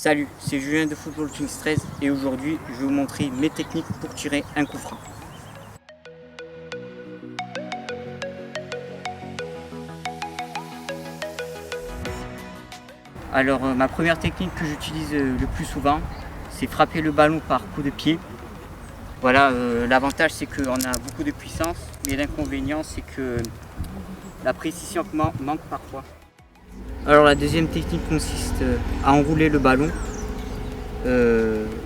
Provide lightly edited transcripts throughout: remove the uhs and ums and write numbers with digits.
Salut, c'est Julien de Football Kings 13 et aujourd'hui je vais vous montrer mes techniques pour tirer un coup franc. Alors ma première technique que j'utilise le plus souvent, c'est frapper le ballon par coup de pied. Voilà, l'avantage c'est qu'on a beaucoup de puissance, mais l'inconvénient c'est que la précision manque parfois. Alors la deuxième technique consiste à enrouler le ballon.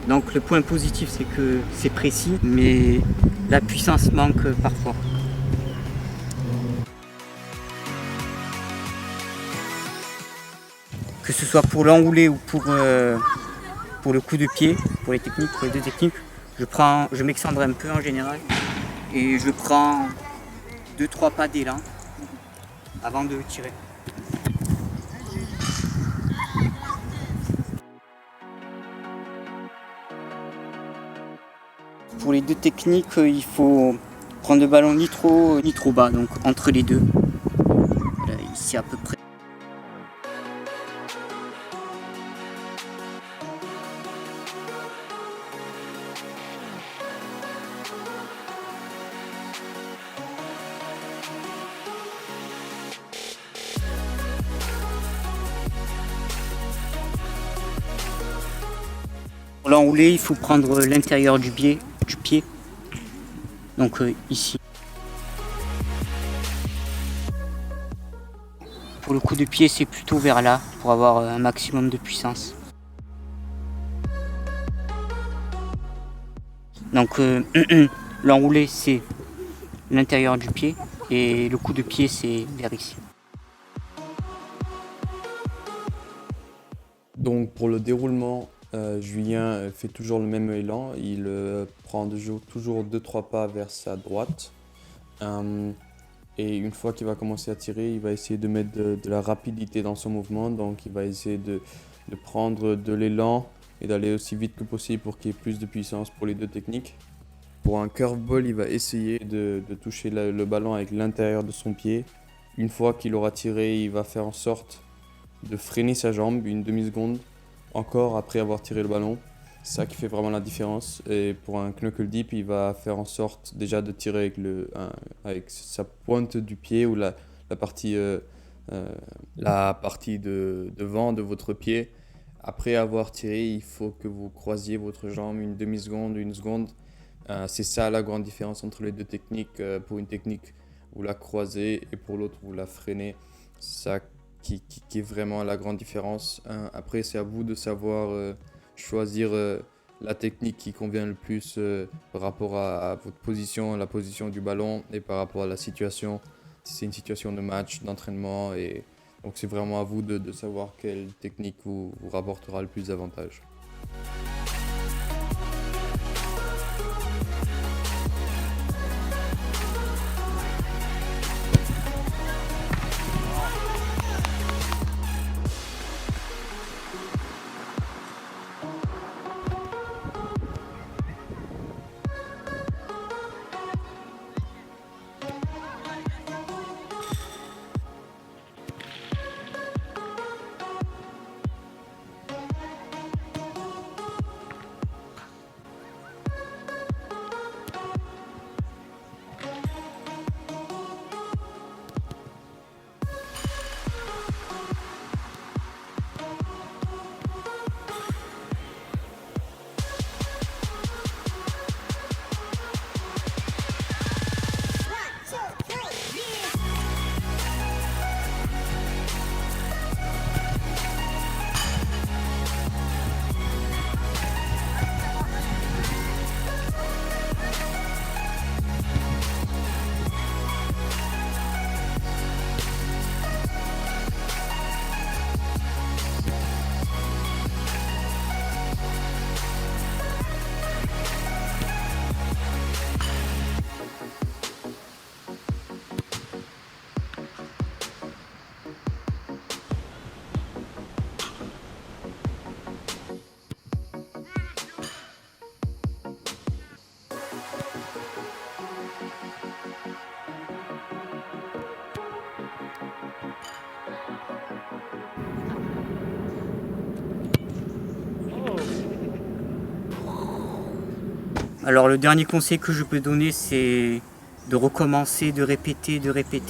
Donc le point positif c'est que c'est précis, mais la puissance manque parfois. Que ce soit pour l'enrouler ou pour le coup de pied, pour les deux techniques, je m'excentre un peu en général et je prends 2-3 pas d'élan avant de tirer. Pour les deux techniques, il faut prendre le ballon ni trop haut ni trop bas, donc entre les deux. Voilà, ici à peu près. Pour l'enrouler, il faut prendre l'intérieur du pied, donc ici. Pour le coup de pied, c'est plutôt vers là pour avoir un maximum de puissance. Donc l'enroulé, c'est l'intérieur du pied et le coup de pied, c'est vers ici. Donc pour le déroulement, Julien fait toujours le même élan, il prend toujours 2-3 pas vers sa droite. Et une fois qu'il va commencer à tirer, il va essayer de mettre de la rapidité dans son mouvement, donc il va essayer de prendre de l'élan et d'aller aussi vite que possible pour qu'il y ait plus de puissance pour les deux techniques. Pour un curveball, il va essayer de toucher le ballon avec l'intérieur de son pied. Une fois qu'il aura tiré, il va faire en sorte de freiner sa jambe une demi-seconde encore après avoir tiré le ballon. C'est ça qui fait vraiment la différence. Et pour un knuckle deep, il va faire en sorte déjà de tirer avec sa pointe du pied ou la partie, devant de votre pied. Après avoir tiré, il faut que vous croisiez votre jambe une demi-seconde, une seconde. C'est ça la grande différence entre les deux techniques. Pour une technique, vous la croisez et pour l'autre, vous la freinez. C'est ça qui est vraiment la grande différence. Après, c'est à vous de savoir choisir la technique qui convient le plus par rapport à votre position, la position du ballon et par rapport à la situation. Si c'est une situation de match, d'entraînement. Et donc, c'est vraiment à vous de savoir quelle technique vous rapportera le plus d'avantages. Alors le dernier conseil que je peux donner, c'est de recommencer, de répéter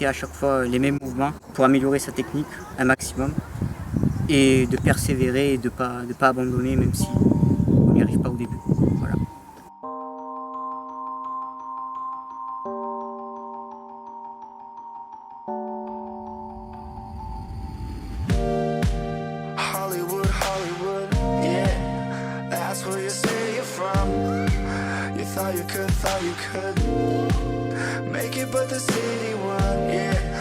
à chaque fois les mêmes mouvements pour améliorer sa technique un maximum et de persévérer et de pas abandonner même si on n'y arrive pas au début. Voilà. Hollywood, Hollywood, yeah, that's where you say you're from. You thought you could make it, but the city won, yeah.